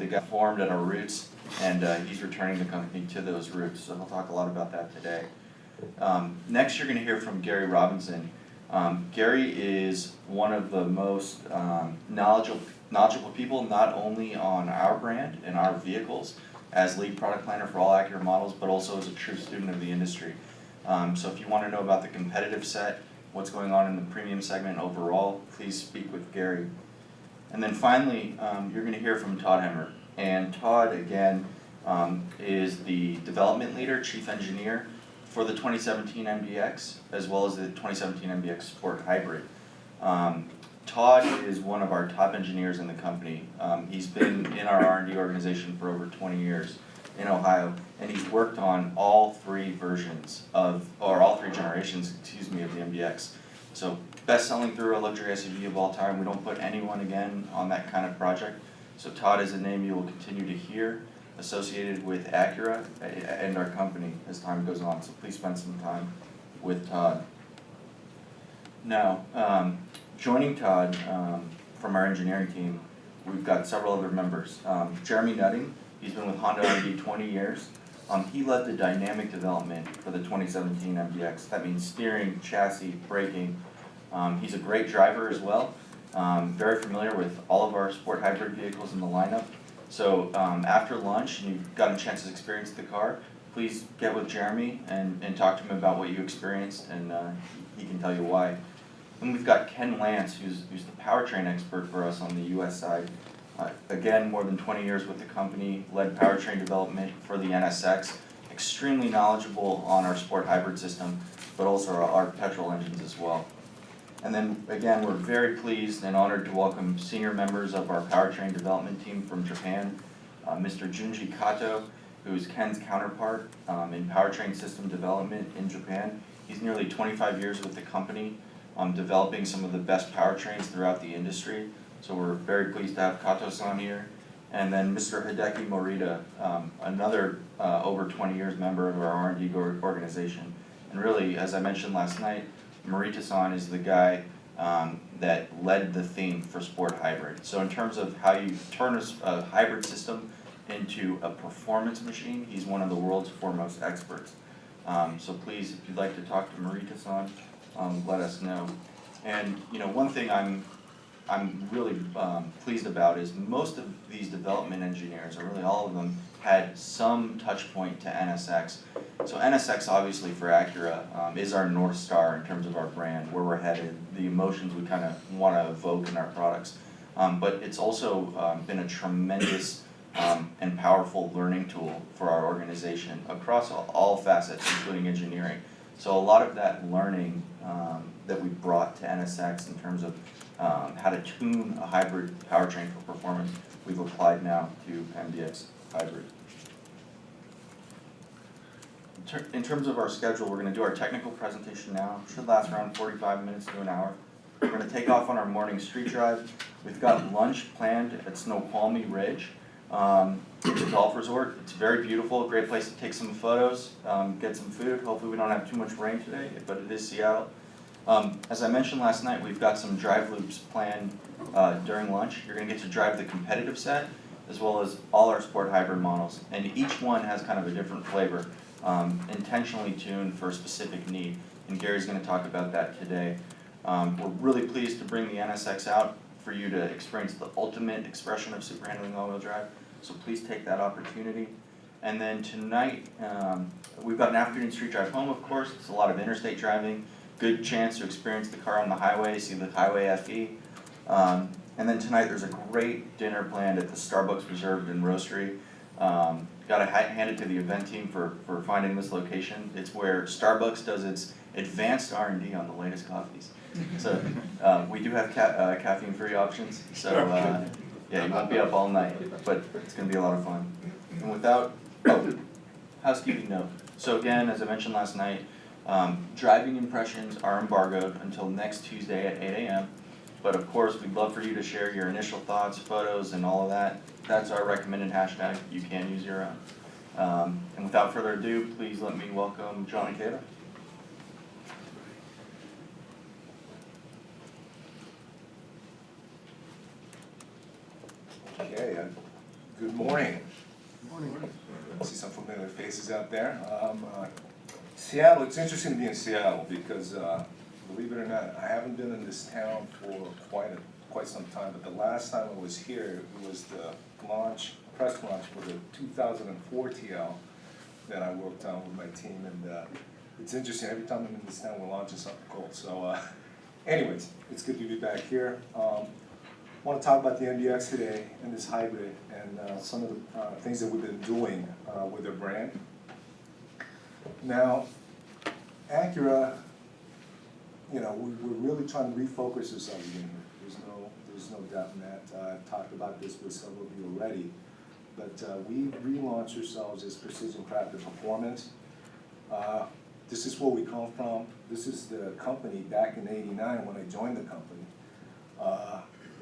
guy formed at our roots, and he's returning the company to those roots. So he'll talk a lot about that today. Next, you're going to hear from Gary Robinson. Gary is one of the most knowledgeable people, not only on our brand and our vehicles as lead product planner for all Acura models, but also as a true student of the industry. So if you want to know about the competitive set, what's going on in the premium segment overall, please speak with Gary. And then finally, you're going to hear from Todd Hemmer. And Todd, again, is the development leader, chief engineer for the 2017 MDX, as well as the 2017 MDX Sport Hybrid. Todd is one of our top engineers in the company. He's been in our R&D organization for over 20 years in Ohio, and he's worked on all three generations of the MDX. So best-selling through a luxury SUV of all time. We don't put anyone again on that kind of project. So Todd is a name you will continue to hear associated with Acura and our company as time goes on. So please spend some time with Todd. Now, joining Todd from our engineering team, we've got several other members. Jeremy Nutting, he's been with Honda R&D 20 years. He led the dynamic development for the 2017 MDX. That means steering, chassis, braking. He's a great driver as well. Very familiar with all of our sport hybrid vehicles in the lineup. So after lunch, and you've gotten a chance to experience the car, please get with Jeremy and talk to him about what you experienced, and he can tell you why. And we've got Ken Lance, who's the powertrain expert for us on the US side. Again, more than 20 years with the company, led powertrain development for the NSX, extremely knowledgeable on our sport hybrid system, but also our petrol engines as well. And then again, we're very pleased and honored to welcome senior members of our powertrain development team from Japan, Mr. Junji Kato, who is Ken's counterpart in powertrain system development in Japan. He's nearly 25 years with the company, developing some of the best powertrains throughout the industry. So we're very pleased to have Kato-san here. And then Mr. Hideki Morita, another over 20 years member of our R&D organization. And really, as I mentioned last night, Morita-san is the guy that led the theme for Sport Hybrid. So in terms of how you turn a hybrid system into a performance machine, he's one of the world's foremost experts. So please, if you'd like to talk to Morita-san, let us know. And one thing I'm really pleased about is most of these development engineers, or really all of them, had some touch point to NSX. So NSX, obviously, for Acura, is our North Star in terms of our brand, where we're headed, the emotions we kind of want to evoke in our products. But it's also been a tremendous and powerful learning tool for our organization across all facets, including engineering. So a lot of that learning that we brought to NSX in terms of how to tune a hybrid powertrain for performance, we've applied now to MDX Hybrid. In terms of our schedule, we're going to do our technical presentation now. It should last around 45 minutes to an hour. We're going to take off on our morning street drive. We've got lunch planned at Snoqualmie Ridge. It's a golf resort. It's very beautiful, a great place to take some photos, get some food. Hopefully we don't have too much rain today, but it is Seattle. As I mentioned last night, we've got some drive loops planned during lunch. You're going to get to drive the competitive set, as well as all our sport hybrid models. And each one has kind of a different flavor, intentionally tuned for a specific need. And Gary's going to talk about that today. We're really pleased to bring the NSX out for you to experience the ultimate expression of super handling all-wheel drive. So please take that opportunity. And then tonight, we've got an afternoon street drive home, of course. It's a lot of interstate driving. Good chance to experience the car on the highway, see the Highway FE. And then tonight there's a great dinner planned at the Starbucks Reserved and Roastery. Got to hand it to the event team for finding this location. It's where Starbucks does its advanced R&D on the latest coffees. So we do have caffeine-free options. So yeah, you won't be up all night, but it's going to be a lot of fun. And without, housekeeping note. So again, as I mentioned last night, driving impressions are embargoed until next Tuesday at 8 a.m. But of course, we'd love for you to share your initial thoughts, photos, and all of that. That's our recommended hashtag. You can use your own. And without further ado, please let me welcome John and Kayla. Okay, Good morning. Good morning. I see some familiar faces out there. Seattle, it's interesting to be in Seattle because, believe it or not, I haven't been in this town for quite some time, but the last time I was here, it was the press launch for the 2004 TL that I worked on with my team, and it's interesting, every time I'm in this town, we're launching something cool. So, anyways, it's good to be back here. I want to talk about the MDX today and this hybrid and some of the things that we've been doing with their brand. Now, Acura, you know, we're really trying to refocus ourselves again. There's no doubt in that. I've talked about this with several of you already, but we relaunched ourselves as Precision Crafted Performance. This is where we come from. This is the company back in '89 when I joined the company.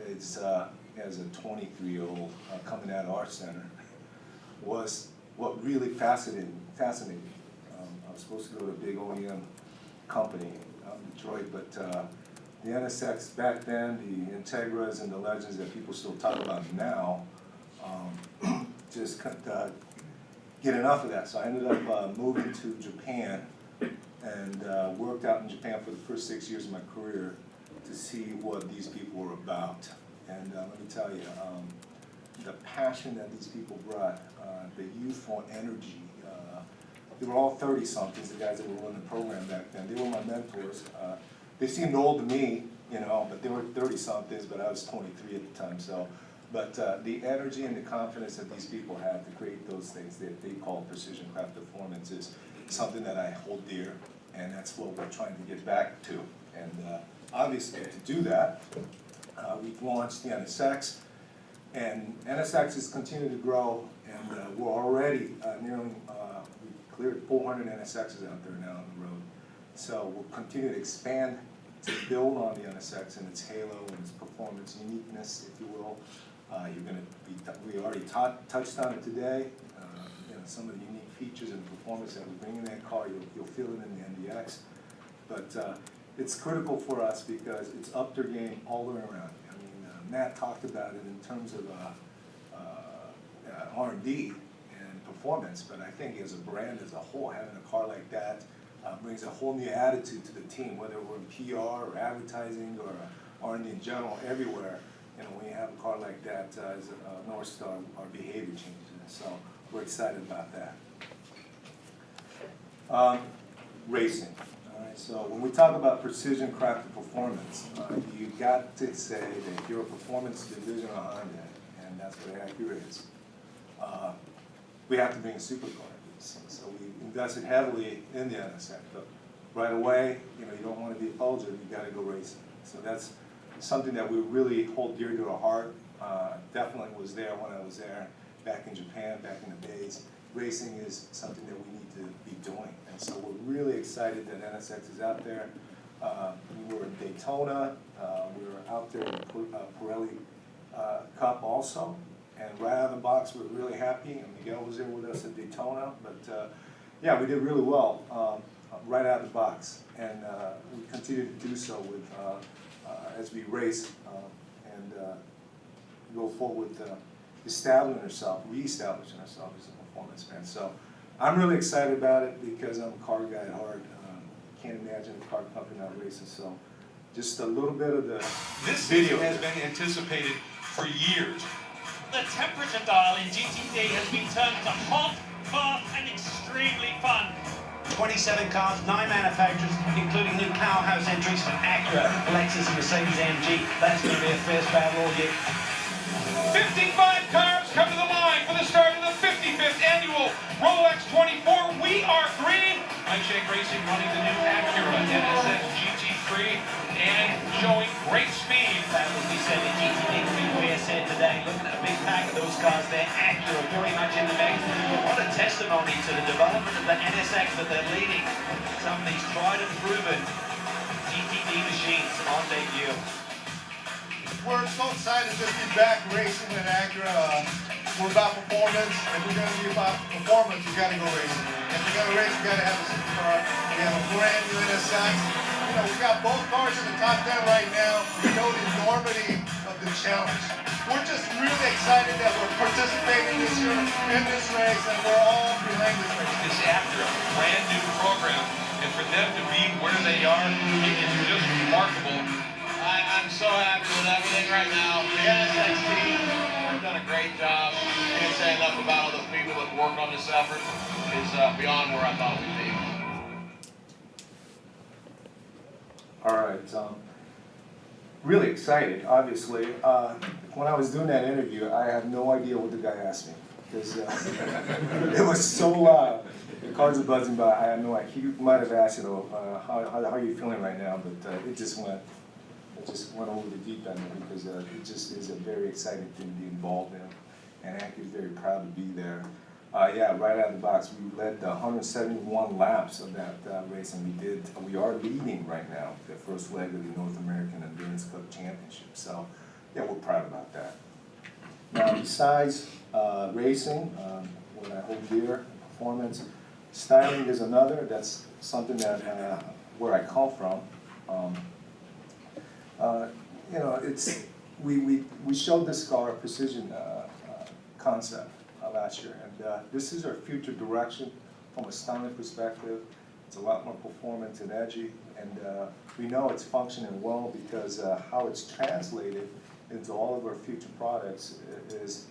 It's as a 23-year-old coming out of Art Center, was what really fascinated me. I was supposed to go to a big OEM company out in Detroit, but the NSX back then, the Integras and the Legends that people still talk about now, just couldn't get enough of that. So I ended up moving to Japan and worked out in Japan for the first 6 years of my career to see what these people were about. And let me tell you, the passion that these people brought, the youthful energy. They were all 30-somethings, the guys that were running the program back then. They were my mentors. They seemed old to me, you know, but they were 30-somethings, but I was 23 at the time. So, but the energy and the confidence that these people had to create those things that they call precision craft performance is something that I hold dear, and that's what we're trying to get back to. And obviously, to do that, we've launched the NSX, and NSX has continued to grow, and we're already nearing, we've cleared 400 NSXs out there now on the road. So we'll continue to expand to build on the NSX and its halo and its performance uniqueness, if you will. We already touched on it today. You know, some of the unique features and performance that we bring in that car, you'll feel it in the MDX. But it's critical for us because it's up their game all the way around. I mean, Matt talked about it in terms of R&D and performance, but I think as a brand as a whole, having a car like that brings a whole new attitude to the team, whether we're in PR or advertising or R&D in general, everywhere. You know, when you have a car like that as a North Star, our behavior changes. So we're excited about that. Racing. All right, so when we talk about precision crafted performance, you got to say that you're a performance division of Honda, and that's what Acura is. We have to bring a supercar into this, so we invested heavily in the NSX. But right away, you know, you don't want to be a poser, you got to go racing. So that's something that we really hold dear to our heart. Definitely was there when I was there back in Japan, back in the days. Racing is something that we need to be doing. And so we're really excited that NSX is out there. We were in Daytona. We were out there in the Pirelli Cup also. And right out of the box, we were really happy. And Miguel was there with us at Daytona. But yeah, we did really well right out of the box. And we continue to do so with as we race and go forward with reestablishing ourselves as a performance brand. So I'm really excited about it because I'm a car guy at heart. Can't imagine a car company not racing. So just a little bit of the video has been anticipated for years. The temperature dial in GTD has been turned to hot, fast, and extremely fun. 27 cars, 9 manufacturers, including new powerhouse entries from Acura, Lexus, and Mercedes-AMG. That's going to be a fierce battle all year. 55 cars come to the line for the start of the 55th annual Rolex 24. We are green. Mike Shank Racing running the new Acura NSX GT3 and showing great speed. That was we said in GTD we said today. Looking at a big pack of those cars there, Acura very much in the mix. What a testimony to the development of the NSX that they're leading. Some of these tried and proven GTD machines on debut. We're so excited to be back racing at Acura. We're about performance. If we're going to be about performance, you got to go racing. If you're going to race, you got to have a supercar. We have a brand new NSX. You know, we got both cars in the top 10 right now. We know the enormity of the challenge. We're just really excited that we're participating in this race, and we're all behind this race. This after a brand new program, and for them to be where they are, it is just remarkable. I'm so happy with everything right now. The NSX team have done a great job. Can't say enough about all the people that worked on this effort. It's beyond where I thought we'd be. All right, really excited, obviously. When I was doing that interview, I had no idea what the guy asked me, because it was so loud. The cars are buzzing by, I had no idea. He might have asked, how are you feeling right now, but it just went over the deep end, because it just is a very exciting thing to be involved in, and Acu's very proud to be there. Yeah, right out of the box, we led the 171 laps of that race, and we are leading right now the first leg of the North American Endurance Cup Championship. So, yeah, we're proud about that. Now, besides racing, what I hold dear, performance, styling is another. That's something that where I come from. It's we showed this car a precision concept last year, and this is our future direction from a styling perspective. It's a lot more performant and edgy, and we know it's functioning well because how it's translated into all of our future products is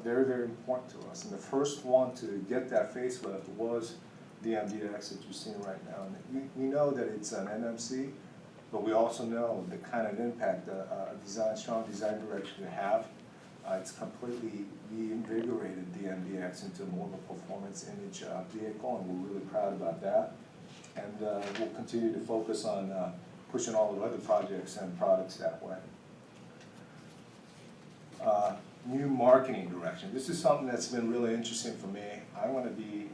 very, very important to us. And the first one to get that facelift was the MDX that you're seeing right now. And we know that it's an NMC, but we also know the kind of impact a strong design direction can have. It's completely reinvigorated the MDX into more of a performance image vehicle, and we're really proud about that. And we'll continue to focus on pushing all the other projects and products that way. New marketing direction. This is something that's been really interesting for me. I'm going to be,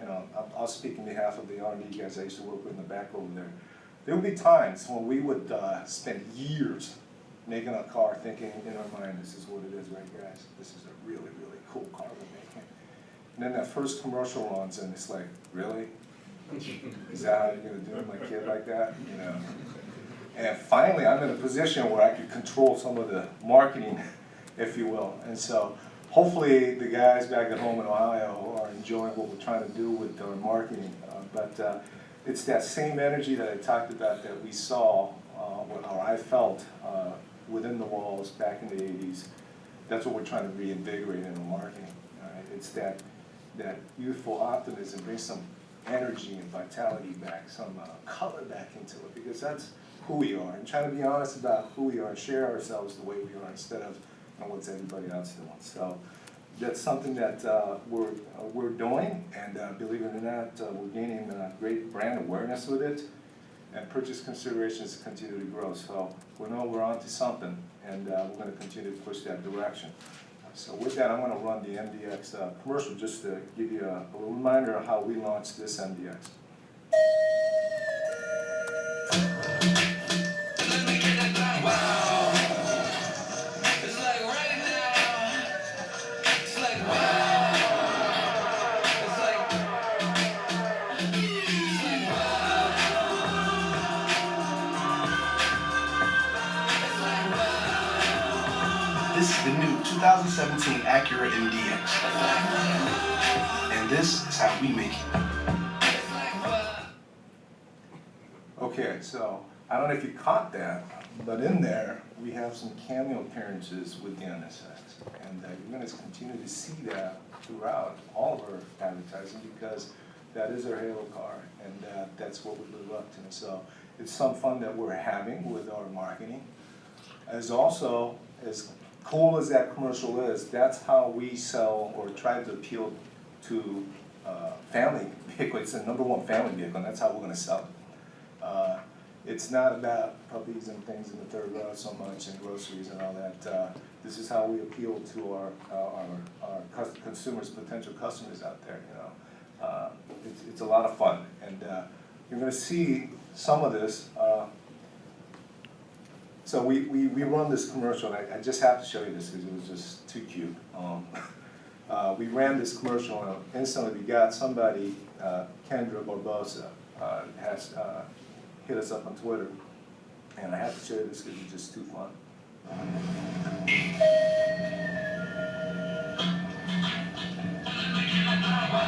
I'll speak on behalf of the R&D guys I used to work with in the back over there. There would be times when we would spend years making a car thinking in our mind, this is what it is, right guys? This is a really, really cool car we're making. And then that first commercial runs and it's like, really? Is that how you're gonna do it, my kid, like that? And finally, I'm in a position where I could control some of the marketing, if you will. And so hopefully the guys back at home in Ohio are enjoying what we're trying to do with our marketing. But it's that same energy that I talked about that we saw, or I felt within the walls back in the 80s. That's what we're trying to reinvigorate in our marketing. It's that youthful optimism, bring some energy and vitality back, some color back into it, because that's who we are. And trying to be honest about who we are, share ourselves the way we are instead of what's everybody else doing. So that's something that we're doing, and believe it or not, we're gaining great brand awareness with it, and purchase considerations continue to grow. So we know we're onto something, and we're going to continue to push that direction. So with that, I'm going to run the MDX commercial just to give you a little reminder of how we launched this MDX. This is the new 2017 Acura MDX. And this is how we make it. Okay, so I don't know if you caught that, but in there we have some cameo appearances with the NSX. And you're going to continue to see that throughout all of our advertising, because that is our halo car, and that's what we live up to. So it's some fun that we're having with our marketing. As also, as cool as that commercial is, that's how we sell or try to appeal to family vehicle. It's the #1 family vehicle, and that's how we're going to sell it. It's not about puppies and things in the third row so much, and groceries and all that. This is how we appeal to our consumers, potential customers out there. It's a lot of fun, and you're going to see some of this. So we run this commercial, and I just have to show you this because it was just too cute. We ran this commercial, and instantly we got somebody, Kendra Barbosa, has hit us up on Twitter, and I have to show you this because it's just too fun. All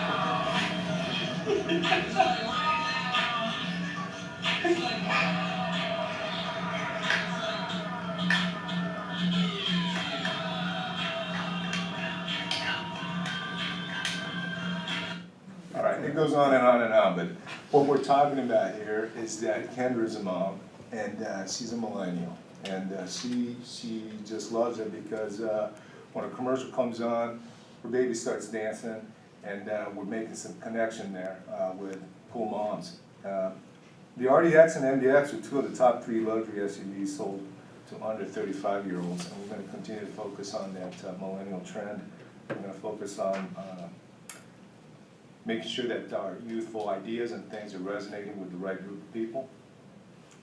right, it goes on and on and on, but what we're talking about here is that Kendra's a mom, and she's a millennial, and she just loves it because when a commercial comes on, her baby starts dancing, and we're making some connection there with cool moms. The RDX and MDX are two of the top 3 luxury SUVs sold to under 35-year-olds, and we're going to continue to focus on that millennial trend. We're going to focus on making sure that our youthful ideas and things are resonating with the right group of people.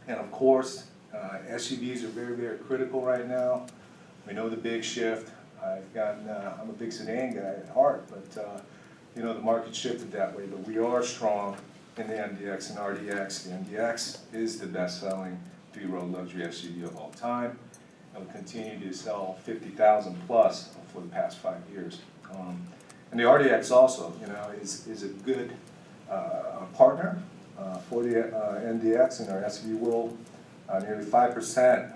And of course, SUVs are very, very critical right now. We know the big shift. I'm a big sedan guy at heart, but you know, the market shifted that way, but we are strong in the MDX and RDX. The MDX is the best-selling 3-row luxury SUV of all time. And will continue to sell 50,000 plus for the past 5 years. And the RDX also, you know, is a good partner for the MDX in our SUV world. Nearly 5%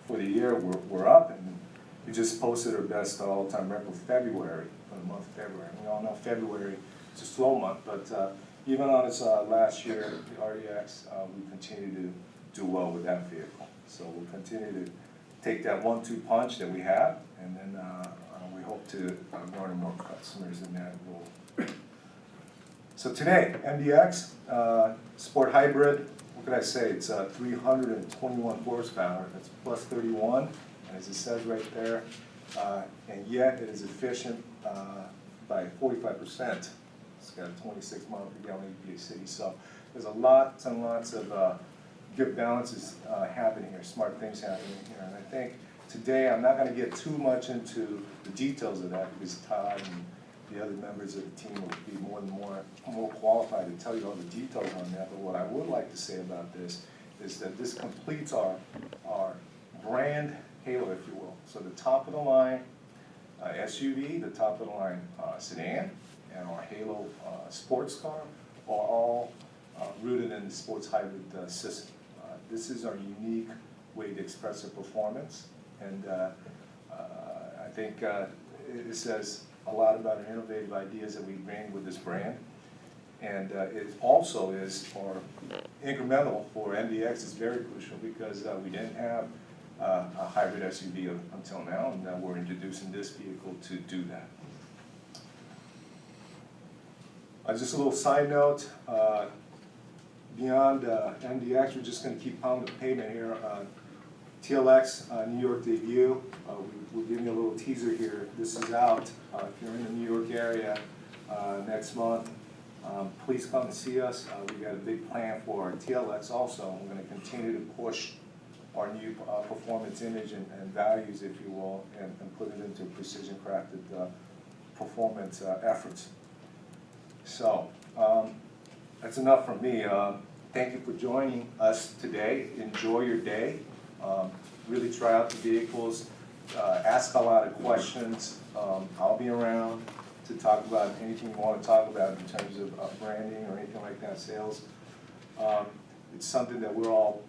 for the year we're up, and we just posted our best all-time record for February, for the month of February. We all know February is a slow month, but even on its last year, the RDX, we continue to do well with that vehicle. So we'll continue to take that 1-2 punch that we have, and then we hope to garner more customers in that role. So today, MDX, sport hybrid, what can I say? It's 321 horsepower, that's plus 31, and as it says right there, and yet it is efficient by 45%. It's got a 26 mile per gallon EPA city, so there's a lots and lots of good balances happening here, smart things happening here, and I think today I'm not going to get too much into the details of that because Todd and the other members of the team will be more qualified to tell you all the details on that. But what I would like to say about this is that this completes our brand halo, if you will. So the top of the line SUV, the top of the line sedan, and our halo sports car are all rooted in the sports hybrid system. This is our unique way to express our performance, and I think it says a lot about our innovative ideas that we bring with this brand. And it also is for incremental for MDX is very crucial because we didn't have a hybrid SUV until now, and we're introducing this vehicle to do that. Just a little side note, beyond MDX, we're just going to keep pounding the pavement here. TLX New York debut, we'll give you a little teaser here. This is out. If you're in the New York area next month, please come and see us. We've got a big plan for our TLX also. We're going to continue to push our new performance image and values, if you will, and put it into precision crafted performance efforts. So that's enough from me. Thank you for joining us today. Enjoy your day. Really try out the vehicles. Ask a lot of questions. I'll be around to talk about anything you want to talk about in terms of branding or anything like that, sales. It's something that we're all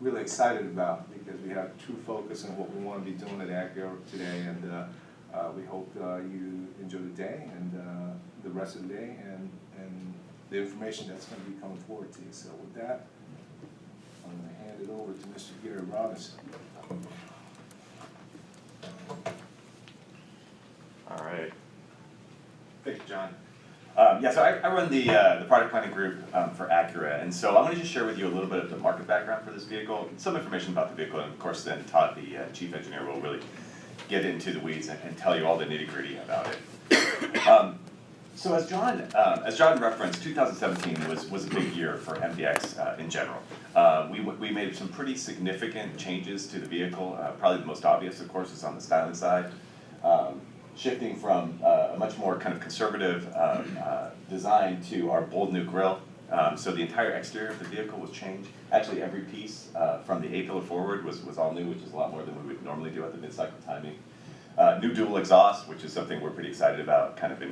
really excited about because we have true focus on what we want to be doing at Acura today, and we hope you enjoy the day and the rest of the day and the information that's going to be coming forward to you. So with that, I'm going to hand it over to Mr. Gary Robinson. All right. Thank you, John. So I run the product planning group for Acura, and so I'm going to just share with you a little bit of the market background for this vehicle, some information about the vehicle, and of course then Todd, the chief engineer, will really get into the weeds and tell you all the nitty-gritty about it. So as John referenced, 2017 was a big year for MDX in general. We made some pretty significant changes to the vehicle. Probably the most obvious, of course, is on the styling side. Shifting from a much more kind of conservative design to our bold new grille. So the entire exterior of the vehicle was changed. Actually, every piece from the A-pillar forward was all new, which is a lot more than we would normally do at the mid-cycle timing. New dual exhaust, which is something we're pretty excited about, kind of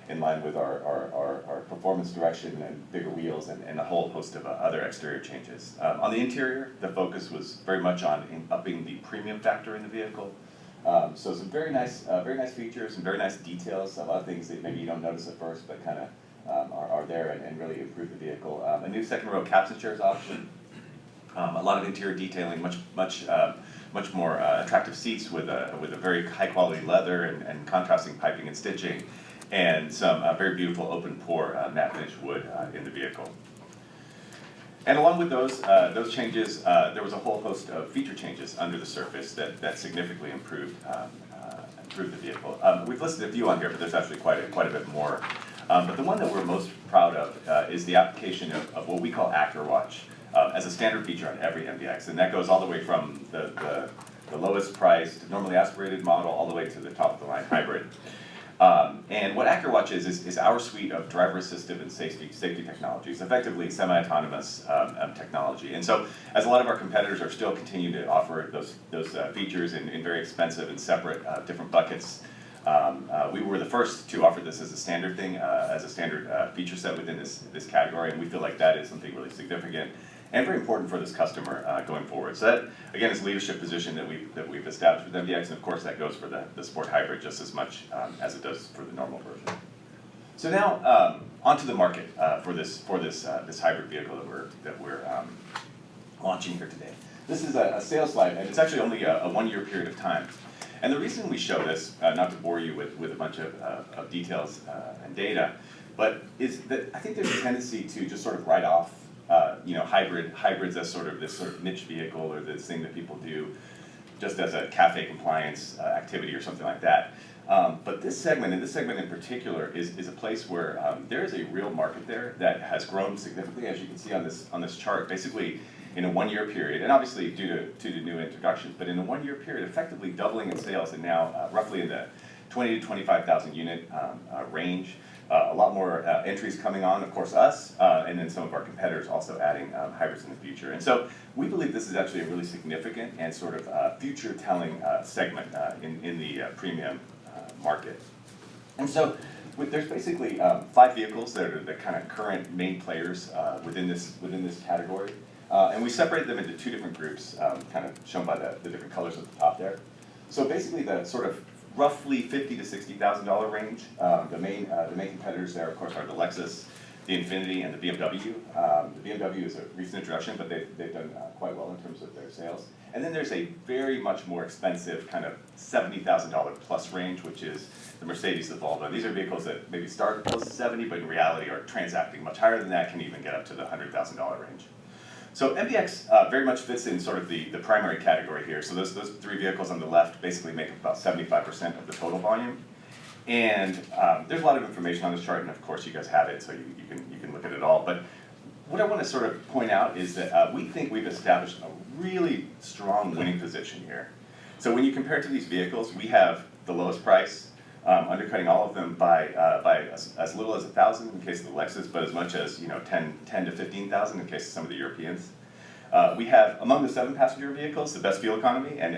in line with our performance direction and bigger wheels and a whole host of other exterior changes. On the interior, the focus was very much on upping the premium factor in the vehicle. So some very nice features, some very nice details, a lot of things that maybe you don't notice at first, but kind of are there and really improve the vehicle. A new second row captain chairs option, a lot of interior detailing, much more attractive seats with a very high quality leather and contrasting piping and stitching, and some very beautiful open pore matte finish wood in the vehicle. And along with those changes, there was a whole host of feature changes under the surface that significantly improved the vehicle. We've listed a few on here, but there's actually quite a bit more. But the one that we're most proud of is the application of what we call Acura Watch as a standard feature on every MDX, and that goes all the way from the lowest priced, normally aspirated model all the way to the top of the line hybrid. And what Acura Watch is our suite of driver assistive and safety technologies, effectively semi-autonomous technology. And so, as a lot of our competitors are still continuing to offer those features in very expensive and separate different buckets, we were the first to offer this as a standard thing, as a standard feature set within this category, and we feel like that is something really significant and very important for this customer going forward. So that, again, is a leadership position that we've established with MDX, and of course that goes for the Sport Hybrid just as much as it does for the normal version. So now, onto the market for this hybrid vehicle that we're launching here today. This is a sales slide, and it's actually only a 1 year period of time. And the reason we show this, not to bore you with a bunch of details and data, but is that I think there's a tendency to just sort of write off hybrids as this sort of niche vehicle or this thing that people do just as a cafe compliance activity or something like that. But this segment in particular, is a place where there is a real market there that has grown significantly, as you can see on this chart, basically in a 1 year period, and obviously due to new introductions, but in a 1 year period, effectively doubling in sales, and now roughly in the 20 to 25,000 unit range. A lot more entries coming on, of course us, and then some of our competitors also adding hybrids in the future. And so we believe this is actually a really significant and sort of future-telling segment in the premium market. And so there's basically 5 vehicles that are the kind of current main players within this category. And we separated them into 2 different groups, kind of shown by the different colors at the top there. So basically the sort of roughly $50,000 to $60,000 range. The main competitors there, of course, are the Lexus, the Infiniti, and the BMW. The BMW is a recent introduction, but they've done quite well in terms of their sales. And then there's a very much more expensive kind of $70,000 plus range, which is the Mercedes, the Volvo. These are vehicles that maybe start close to 70, but in reality are transacting much higher than that, can even get up to the $100,000 range. So MDX very much fits in sort of the primary category here. So those 3 vehicles on the left basically make up about 75% of the total volume. And there's a lot of information on this chart, and of course you guys have it, so you can look at it all. But what I want to sort of point out is that we think we've established a really strong winning position here. So when you compare to these vehicles, we have the lowest price, undercutting all of them by as little as $1,000 in case of the Lexus, but as much as 10 to 15,000 in case of some of the Europeans. We have among the 7-passenger vehicles the best fuel economy, and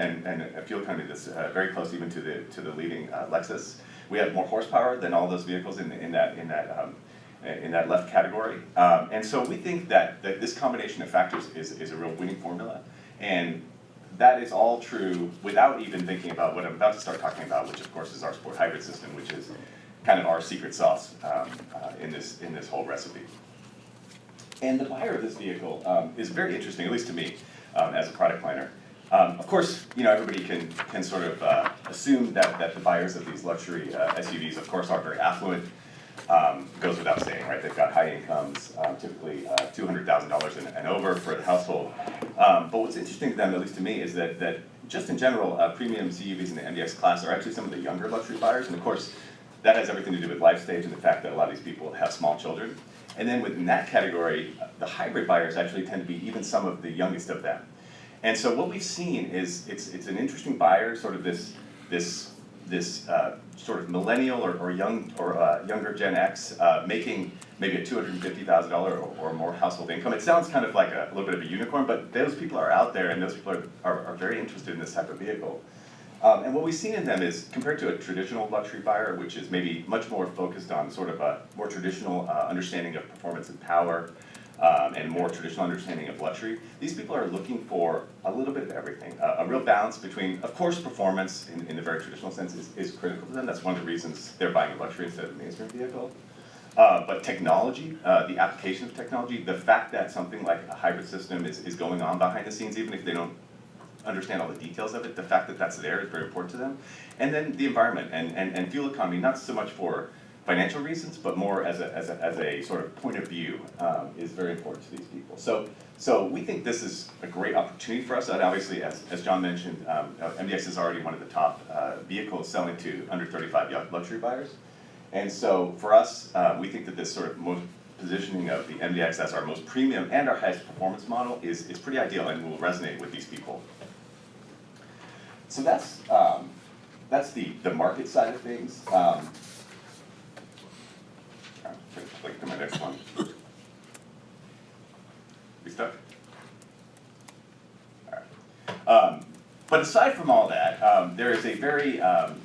a fuel economy that's very close even to the leading Lexus. We have more horsepower than all those vehicles in that left category, and so we think that this combination of factors is a real winning formula, and that is all true without even thinking about what I'm about to start talking about, which of course is our Sport Hybrid system, which is kind of our secret sauce in this whole recipe. And the buyer of this vehicle is very interesting, at least to me, as a product planner. Of course, everybody can sort of assume that the buyers of these luxury SUVs, of course, are very affluent. Goes without saying, right? They've got high incomes, typically $200,000 and over for the household. But what's interesting to them, at least to me, is that just in general, premium CUVs in the MDX class are actually some of the younger luxury buyers. And of course, that has everything to do with life stage and the fact that a lot of these people have small children. And then within that category, the hybrid buyers actually tend to be even some of the youngest of them. And so what we've seen is it's an interesting buyer, sort of this sort of millennial or younger Gen X making maybe a $250,000 or more household income. It sounds kind of like a little bit of a unicorn, but those people are out there, and those people are very interested in this type of vehicle. And what we've seen in them is, compared to a traditional luxury buyer, which is maybe much more focused on sort of a more traditional understanding of performance and power, and more traditional understanding of luxury, these people are looking for a little bit of everything. A real balance between, of course, performance in the very traditional sense is critical to them. That's one of the reasons they're buying a luxury instead of a mainstream vehicle. But technology, the application of technology, the fact that something like a hybrid system is going on behind the scenes, even if they don't understand all the details of it, the fact that that's there is very important to them. And then the environment and fuel economy, not so much for financial reasons, but more as a sort of point of view, is very important to these people. So we think this is a great opportunity for us, and obviously, as John mentioned, MDX is already one of the top vehicles selling to under 35 luxury buyers. And so for us, we think that this sort of most positioning of the MDX as our most premium and our highest performance model is pretty ideal and will resonate with these people. So that's the market side of things. Click to my next one. We stuck? All right. But aside from all that, there is a very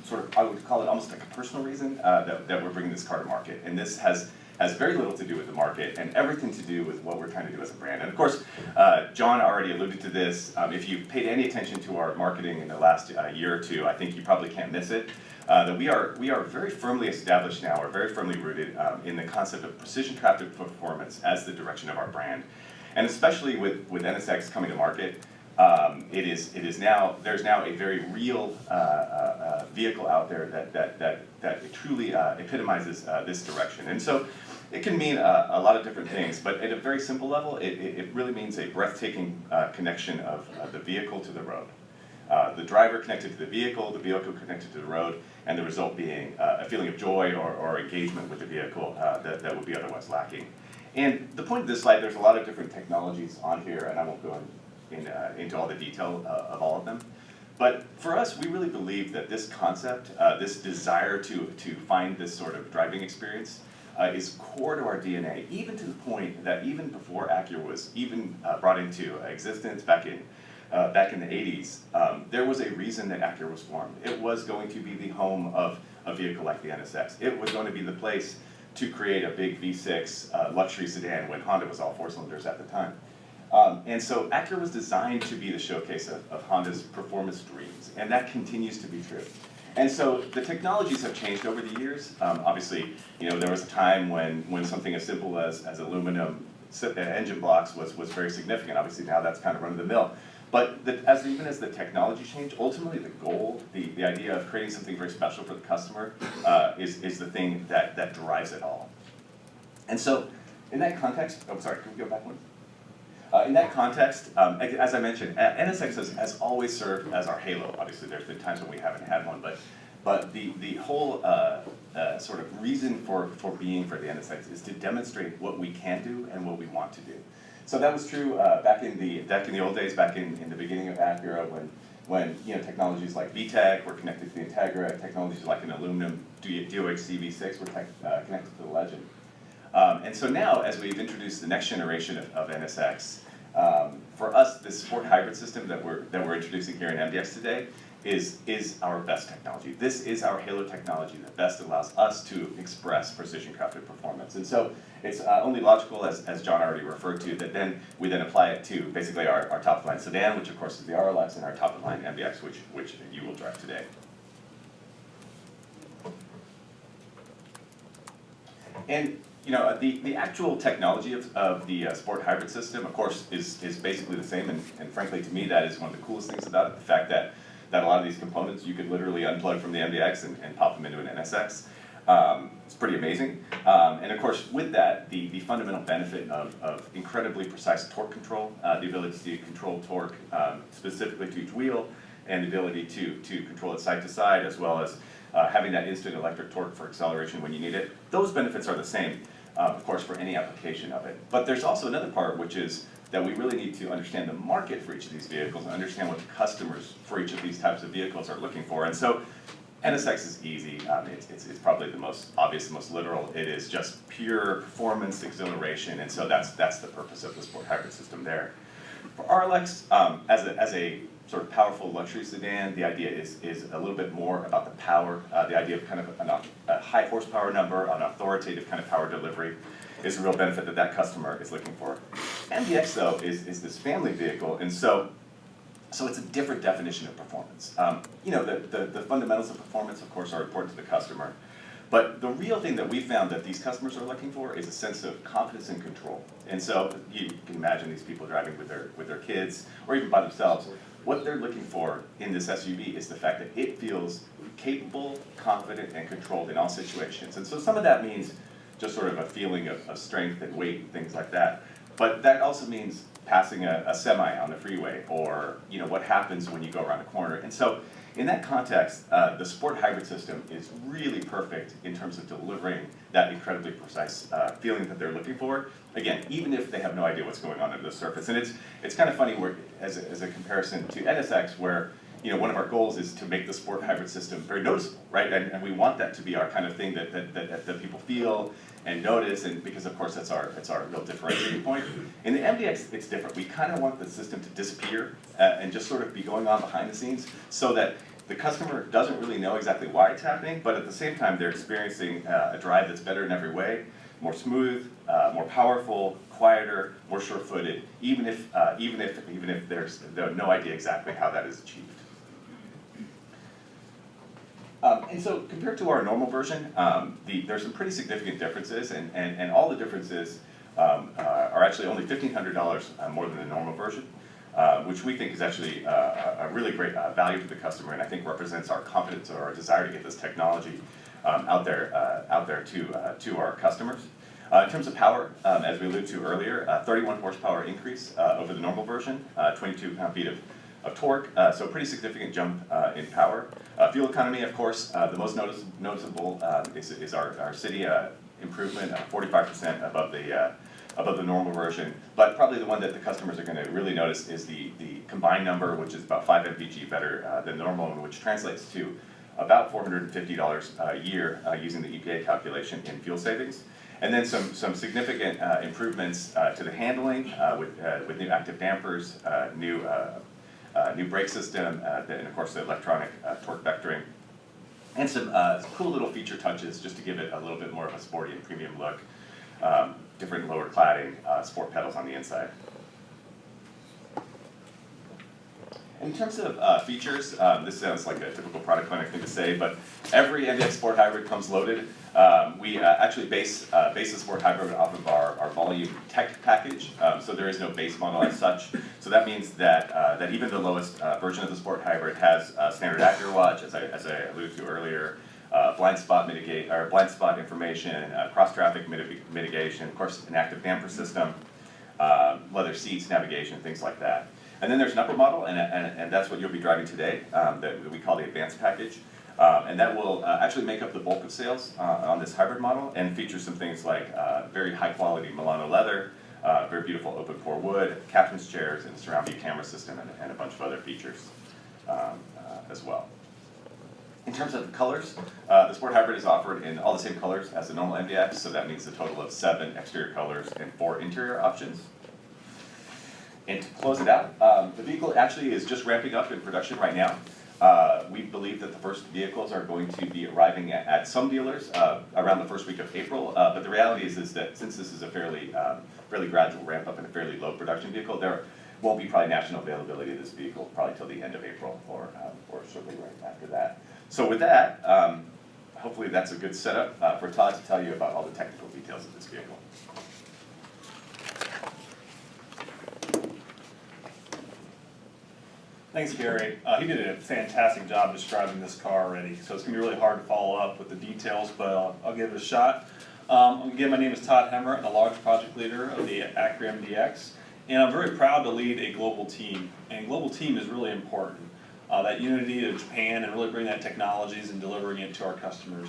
sort of, I would call it almost like a personal reason that we're bringing this car to market. And this has very little to do with the market and everything to do with what we're trying to do as a brand. And of course, John already alluded to this. If you've paid any attention to our marketing in the last year or two, I think you probably can't miss it. That we are very firmly established now, or very firmly rooted in the concept of precision crafted performance as the direction of our brand. And especially with NSX coming to market, there's now a very real vehicle out there that truly epitomizes this direction. And so it can mean a lot of different things, but at a very simple level, it really means a breathtaking connection of the vehicle to the road. The driver connected to the vehicle connected to the road, and the result being a feeling of joy or engagement with the vehicle that would be otherwise lacking. And the point of this slide, there's a lot of different technologies on here, and I won't go into all the detail of all of them. But for us, we really believe that this concept, this desire to find this sort of driving experience, is core to our DNA, even to the point that even before Acura was even brought into existence back in the 80s, there was a reason that Acura was formed. It was going to be the home of a vehicle like the NSX. It was going to be the place to create a big V6 luxury sedan when Honda was all 4 cylinders at the time. And so Acura was designed to be the showcase of Honda's performance dreams, and that continues to be true. And so the technologies have changed over the years. Obviously, there was a time when something as simple as aluminum engine blocks was very significant. Obviously now that's kind of run of the mill. But even as the technology changed, ultimately the goal, the idea of creating something very special for the customer is the thing that drives it all. And so in that context, can we go back one? In that context, as I mentioned, NSX has always served as our halo. Obviously, there's been times when we haven't had one, but the whole sort of reason for being for the NSX is to demonstrate what we can do and what we want to do. So that was true back in the old days, back in the beginning of Acura, when technologies like VTEC were connected to the Integra, technologies like an aluminum DOHC V6 were connected to the Legend. And so now, as we've introduced the next generation of NSX, for us, this sport hybrid system that we're introducing here in MDX today is our best technology. This is our halo technology that best allows us to express precision crafted performance. And so it's only logical, as John already referred to, that we then apply it to basically our top of line sedan, which of course is the RLX, and our top of line MDX, which you will drive today. And the actual technology of the sport hybrid system, of course, is basically the same, and frankly, to me, that is one of the coolest things about it, the fact that a lot of these components you could literally unplug from the MDX and pop them into an NSX. It's pretty amazing. And of course, with that, the fundamental benefit of incredibly precise torque control, the ability to control torque specifically to each wheel, and the ability to control it side to side, as well as having that instant electric torque for acceleration when you need it. Those benefits are the same, of course, for any application of it. But there's also another part, which is that we really need to understand the market for each of these vehicles and understand what the customers for each of these types of vehicles are looking for. And so NSX is easy. It's probably the most obvious, the most literal. It is just pure performance, exhilaration, and so that's the purpose of the sport hybrid system there. For RLX, as a sort of powerful luxury sedan. The idea is a little bit more about the power. The idea of kind of a high horsepower number, an authoritative kind of power delivery is a real benefit that customer is looking for. MDX though is this family vehicle, and so it's a different definition of performance. You know, the fundamentals of performance, of course, are important to the customer. But the real thing that we found that these customers are looking for is a sense of confidence and control. And so you can imagine these people driving with their kids, or even by themselves. What they're looking for in this SUV is the fact that it feels capable, confident, and controlled in all situations. And so some of that means just sort of a feeling of strength and weight and things like that. But that also means passing a semi on the freeway, or you know what happens when you go around a corner. And so in that context, the sport hybrid system is really perfect in terms of delivering that incredibly precise feeling that they're looking for. Again, even if they have no idea what's going on under the surface. And it's kind of funny where, as a comparison to NSX, where you know one of our goals is to make the sport hybrid system very noticeable, right? And we want that to be our kind of thing that people feel and notice, and because of course that's our real differentiating point. In the MDX, it's different. We kind of want the system to disappear and just sort of be going on behind the scenes, so that the customer doesn't really know exactly why it's happening, but at the same time they're experiencing a drive that's better in every way, more smooth, more powerful, quieter, more sure-footed, even if there's no idea exactly how that is achieved. And so compared to our normal version, there's some pretty significant differences, and all the differences are actually only $1,500 more than the normal version, which we think is actually a really great value to the customer, and I think represents our confidence or our desire to get this technology out there to our customers. In terms of power, as we alluded to earlier, 31 horsepower increase over the normal version, 22 pound-feet of torque, so a pretty significant jump in power. Fuel economy, of course, the most noticeable is our city improvement, 45% above the normal version. But probably the one that the customers are going to really notice is the combined number, which is about 5 mpg better than the normal one, which translates to about $450 a year using the EPA calculation in fuel savings. And then some significant improvements to the handling with new active dampers, new brake system, and of course the electronic torque vectoring, and some cool little feature touches just to give it a little bit more of a sporty and premium look. Different lower cladding, sport pedals on the inside. In terms of features, this sounds like a typical product planning thing to say, but every MDX Sport Hybrid comes loaded. We actually base the Sport Hybrid off of our volume tech package, so there is no base model as such. So that means that even the lowest version of the Sport Hybrid has standard Acura watch, as I alluded to earlier, blind spot information, cross traffic mitigation, of course an active damper system, leather seats, navigation, things like that. And then there's an upper model, and that's what you'll be driving today, that we call the advanced package. And that will actually make up the bulk of sales on this hybrid model, and features some things like very high quality Milano leather, very beautiful open pore wood, captain's chairs, and a surround view camera system, and a bunch of other features as well. In terms of the colors, the Sport Hybrid is offered in all the same colors as the normal MDX, so that means a total of 7 exterior colors and 4 interior options. And to close it out, the vehicle actually is just ramping up in production right now. We believe that the first vehicles are going to be arriving at some dealers around the first week of April, but the reality is that since this is a fairly gradual ramp up and a fairly low production vehicle, there won't be probably national availability of this vehicle probably till the end of April or certainly right after that. So with that, hopefully that's a good setup for Todd to tell you about all the technical details of this vehicle. Thanks, Gary. He did a fantastic job describing this car already, so it's going to be really hard to follow up with the details, but I'll give it a shot. Again, my name is Todd Hemmer. I'm the large project leader of the Acura MDX, and I'm very proud to lead a global team, and global team is really important. That unity to Japan and really bring that technologies and delivering it to our customers.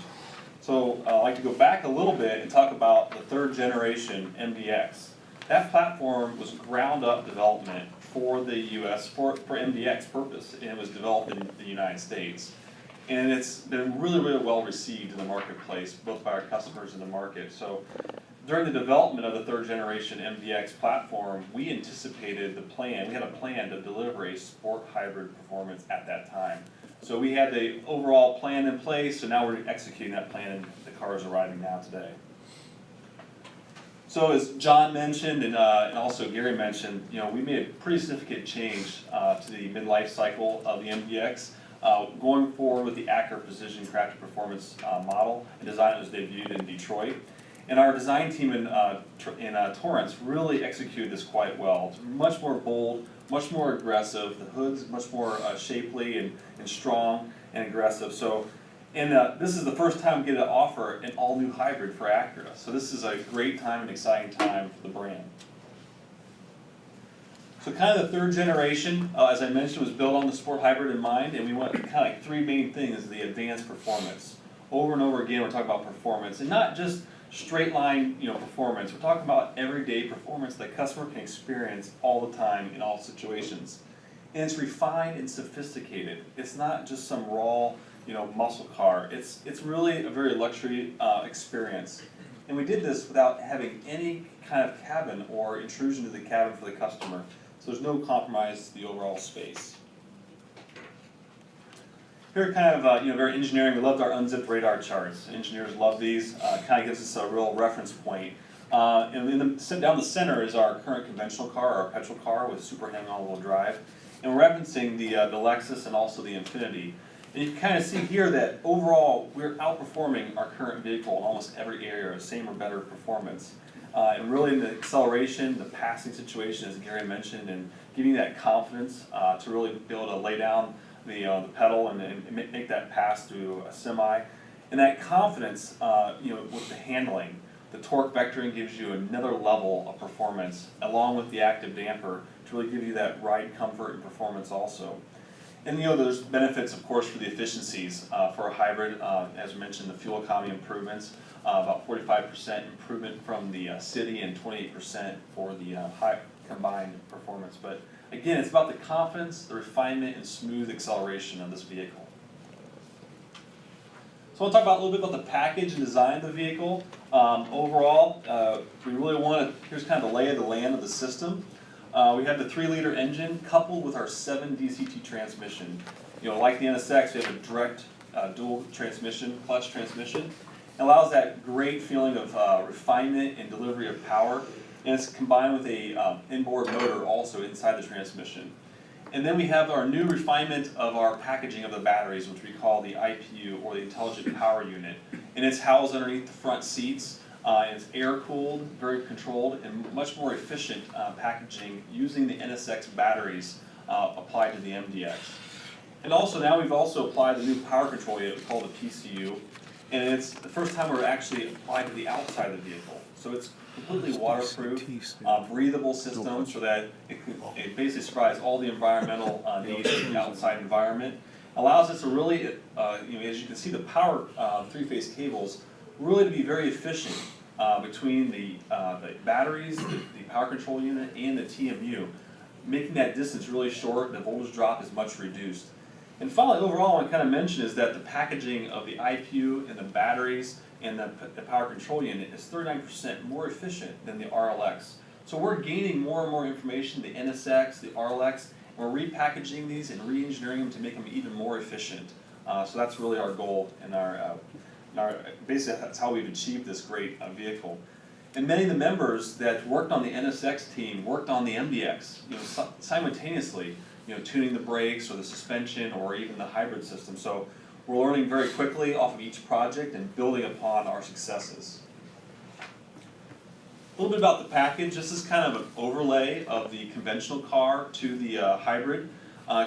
So I'd like to go back a little bit and talk about the 3rd generation MDX. That platform was ground up development for the US, for MDX purpose, and it was developed in the United States. And it's been really, really well received in the marketplace, both by our customers and the market. So during the development of the third generation MDX platform, we anticipated the plan, we had a plan to deliver a sport hybrid performance at that time. So we had the overall plan in place, so now we're executing that plan and the car is arriving now today. So as John mentioned and also Gary mentioned, we made a pretty significant change to the midlife cycle of the MDX. Going forward with the Acura Precision Crafted Performance model, a design that was debuted in Detroit. And our design team in Torrance really executed this quite well. It's much more bold, much more aggressive. The hood's much more shapely and strong and aggressive. So, and this is the first time we get to offer an all-new hybrid for Acura. So this is a great time and exciting time for the brand. So kind of the third generation, as I mentioned, was built on the sport hybrid in mind, and we went kind of like three main things: the advanced performance. Over and over again, we're talking about performance, and not just straight line, performance. We're talking about everyday performance that the customer can experience all the time in all situations. And it's refined and sophisticated. It's not just some raw, muscle car. It's really a very luxury experience. And we did this without having any kind of cabin or intrusion to the cabin for the customer. So there's no compromise to the overall space. Here, kind of, very engineering. We loved our unzipped radar charts. Engineers love these. Kind of gives us a real reference point. And down the center is our current conventional car, our petrol car with super hang all-wheel drive. And we're referencing the Lexus and also the Infiniti. And you can kind of see here that overall we're outperforming our current vehicle in almost every area, same or better performance. And really in the acceleration, the passing situation, as Gary mentioned, and giving you that confidence to really be able to lay down the pedal and make that pass through a semi. And that confidence, with the handling, the torque vectoring gives you another level of performance, along with the active damper to really give you that ride comfort and performance also. And there's benefits, of course, for the efficiencies for a hybrid. As we mentioned, the fuel economy improvements, about 45% improvement from the city and 28% for the high combined performance. But again, it's about the confidence, the refinement, and smooth acceleration of this vehicle. So I'll talk about a little bit about the package and design of the vehicle. Overall, we really here's kind of the lay of the land of the system. We have the 3-liter engine coupled with our 7 DCT transmission. Like the NSX, we have a direct dual transmission, clutch transmission. It allows that great feeling of refinement and delivery of power. And it's combined with a inboard motor also inside the transmission. And then we have our new refinement of our packaging of the batteries, which we call the IPU, or the Intelligent Power Unit. And it's housed underneath the front seats. And it's air-cooled, very controlled, and much more efficient packaging using the NSX batteries applied to the MDX. And also now we've also applied the new power control unit we call the PCU. And it's the first time we're actually applied to the outside of the vehicle. So it's completely waterproof, breathable system so that it basically survives all the environmental needs of the outside environment. Allows us to really, as you can see, the power 3-phase cables really to be very efficient between the batteries, the power control unit, and the TMU, making that distance really short. The voltage drop is much reduced. And finally, overall, what I kind of mention is that the packaging of the IPU and the batteries and the power control unit is 39% more efficient than the RLX. So we're gaining more and more information, the NSX, the RLX, and we're repackaging these and re-engineering them to make them even more efficient. So that's really our goal, and basically that's how we've achieved this great vehicle. And many of the members that worked on the NSX team worked on the MDX, simultaneously, tuning the brakes or the suspension or even the hybrid system. So we're learning very quickly off of each project and building upon our successes. A little bit about the package. This is kind of an overlay of the conventional car to the hybrid.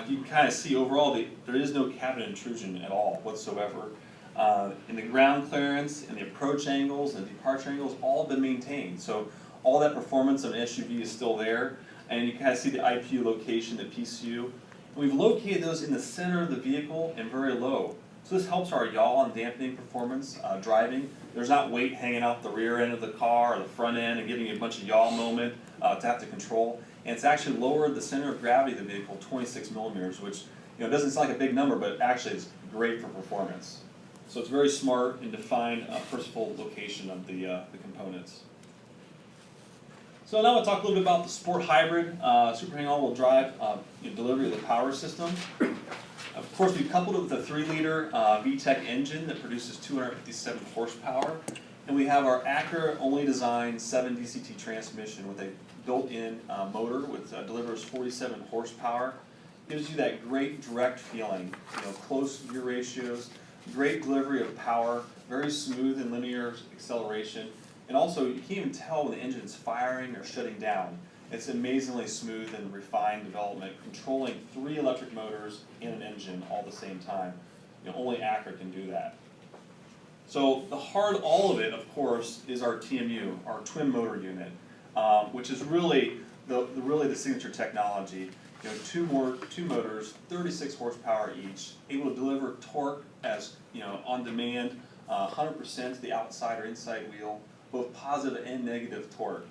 You can kind of see overall there is no cabin intrusion at all whatsoever. And the ground clearance and the approach angles and the departure angles all have been maintained. So all that performance of an SUV is still there. And you kind of see the IPU location, the PCU. And we've located those in the center of the vehicle and very low. So this helps our yaw and dampening performance driving. There's not weight hanging out the rear end of the car or the front end and giving you a bunch of yaw moment to have to control. And it's actually lowered the center of gravity of the vehicle 26 millimeters, which doesn't sound like a big number, but actually it's great for performance. So it's very smart and defined purposeful location of the components. So now we'll talk a little bit about the Sport Hybrid Superhang all-wheel drive delivery of the power system. Of course, we coupled it with a 3-liter VTEC engine that produces 257 horsepower. And we have our Acura only designed 7 DCT transmission with a built-in motor which delivers 47 horsepower. Gives you that great direct feeling, close gear ratios, great delivery of power, very smooth and linear acceleration. And also, you can't even tell when the engine is firing or shutting down. It's amazingly smooth and refined development, controlling 3 electric motors and an engine all at the same time. Only Acura can do that. So the heart of all of it, of course, is our TMU, our twin motor unit, which is really the signature technology. 2 motors, 36 horsepower each, able to deliver torque as on demand, 100% to the outside or inside wheel, both positive and negative torque.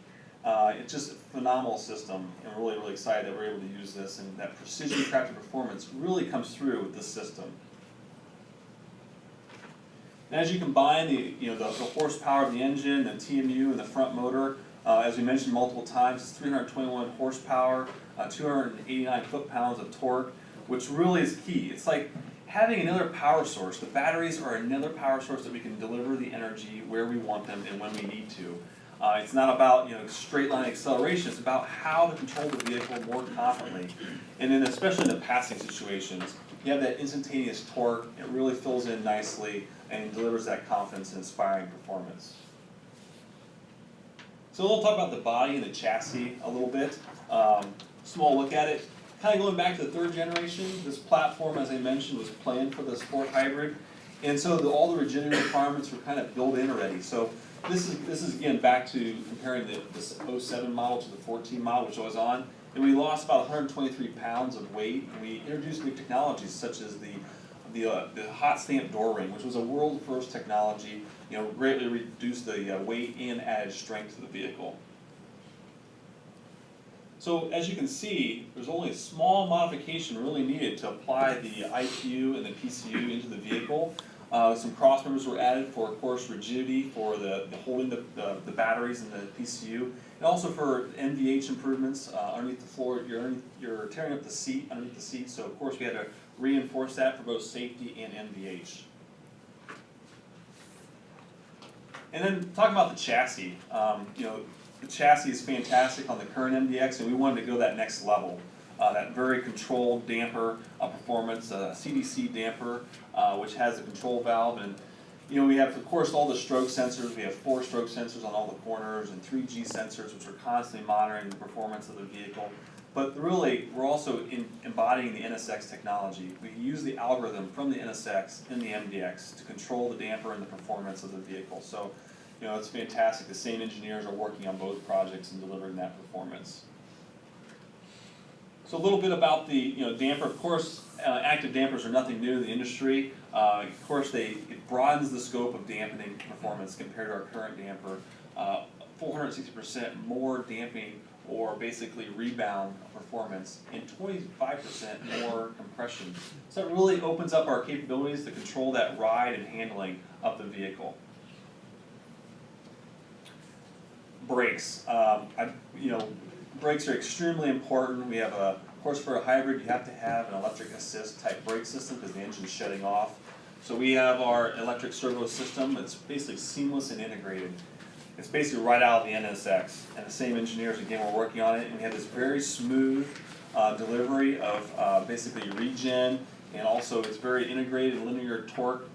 It's just a phenomenal system, and we're really excited that we're able to use this, and that precision crafted performance really comes through with this system. And as you combine the horsepower of the engine, the TMU, and the front motor, as we mentioned multiple times, it's 321 horsepower, 289 foot-pounds of torque, which really is key. It's like having another power source. The batteries are another power source that we can deliver the energy where we want them and when we need to. It's not about straight line acceleration. It's about how to control the vehicle more confidently, and then especially in the passing situations, you have that instantaneous torque. It really fills in nicely and delivers that confidence and inspiring performance. So we'll talk about the body and the chassis a little bit. Small look at it. Kind of going back to the 3rd generation, this platform, as I mentioned, was planned for the Sport Hybrid, and so all the rigidity requirements were kind of built in already. So this is again back to comparing this 07 model to the 14 model, which I was on, and we lost about 123 pounds of weight. And we introduced new technologies such as the hot stamp door ring, which was a world first technology. Greatly reduced the weight and added strength to the vehicle. So as you can see, there's only a small modification really needed to apply the IPU and the PCU into the vehicle. Some cross members were added for, of course, rigidity for the holding the batteries and the PCU, and also for NVH improvements underneath the floor. You're tearing up the seat underneath the seat, so of course we had to reinforce that for both safety and NVH. And then talking about the chassis, the chassis is fantastic on the current MDX, and we wanted to go that next level. That very controlled damper performance, CDC damper, which has a control valve, and we have, of course, all the stroke sensors. We have 4 stroke sensors on all the corners and 3 G sensors, which are constantly monitoring the performance of the vehicle. But really, we're also embodying the NSX technology. We use the algorithm from the NSX in the MDX to control the damper and the performance of the vehicle. So, it's fantastic. The same engineers are working on both projects and delivering that performance. So a little bit about the damper. Of course, active dampers are nothing new in the industry. Of course, it broadens the scope of dampening performance compared to our current damper. 460% more damping, or basically rebound performance, and 25% more compression. So it really opens up our capabilities to control that ride and handling of the vehicle. Brakes. Brakes are extremely important. We have of course, for a hybrid, you have to have an electric assist type brake system because the engine's shutting off. So we have our electric servo system. It's basically seamless and integrated. It's basically right out of the NSX, and the same engineers, again, were working on it, and we have this very smooth delivery of basically regen, and also it's very integrated linear torque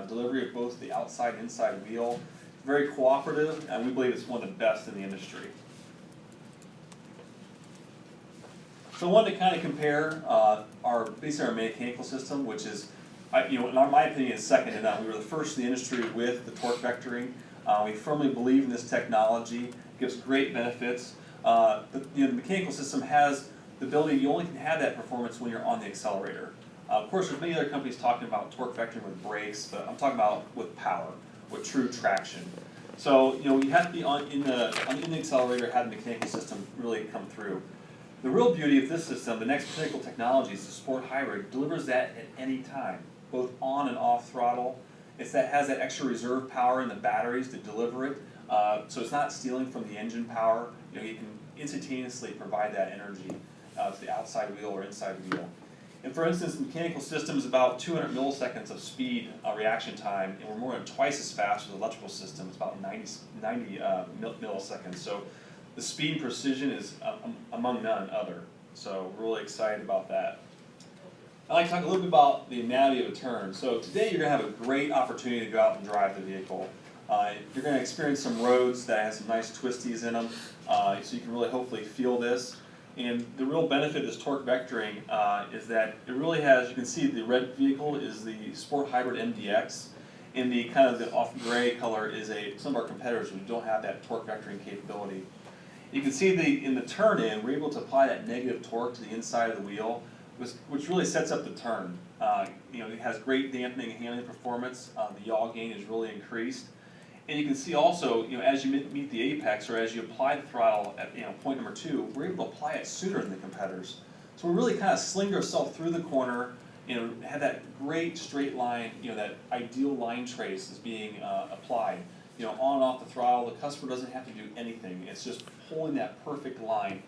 delivery of both the outside and inside wheel. Very cooperative, and we believe it's one of the best in the industry. So I wanted to kind of compare our mechanical system, which is, in my opinion, is second to none. We were the first in the industry with the torque vectoring. We firmly believe in this technology. It gives great benefits. The mechanical system has the ability, you only can have that performance when you're on the accelerator. Of course, there's many other companies talking about torque vectoring with brakes, but I'm talking about with power, with true traction. So, you have to be in the accelerator, have the mechanical system really come through. The real beauty of this system, the next pinnacle technology, is the Sport Hybrid, delivers that at any time, both on and off throttle. has that extra reserve power in the batteries to deliver it, so it's not stealing from the engine power. You know, you can instantaneously provide that energy to the outside wheel or inside wheel. And for instance, the mechanical system is about 200 milliseconds of speed reaction time, and we're more than twice as fast with the electrical system. It's about 90 milliseconds. So the speed and precision is among none other. So we're really excited about that. I'd like to talk a little bit about the anatomy of a turn. So today you're going to have a great opportunity to go out and drive the vehicle. You're going to experience some roads that have some nice twisties in them, so you can really hopefully feel this. And the real benefit of this torque vectoring is that it really has, you can see the red vehicle is the Sport Hybrid MDX, and the kind of the off gray color is some of our competitors who don't have that torque vectoring capability. You can see in the turn-in, we're able to apply that negative torque to the inside of the wheel, which really sets up the turn. You know, it has great dampening and handling performance. The yaw gain is really increased. And you can see also, you know, as you meet the apex or as you apply the throttle at, you know, point number 2, we're able to apply it sooner than the competitors. So we really kind of slinged ourselves through the corner and had that great straight line, you know, that ideal line trace is being applied. You know, on and off the throttle, the customer doesn't have to do anything. It's just holding that perfect line.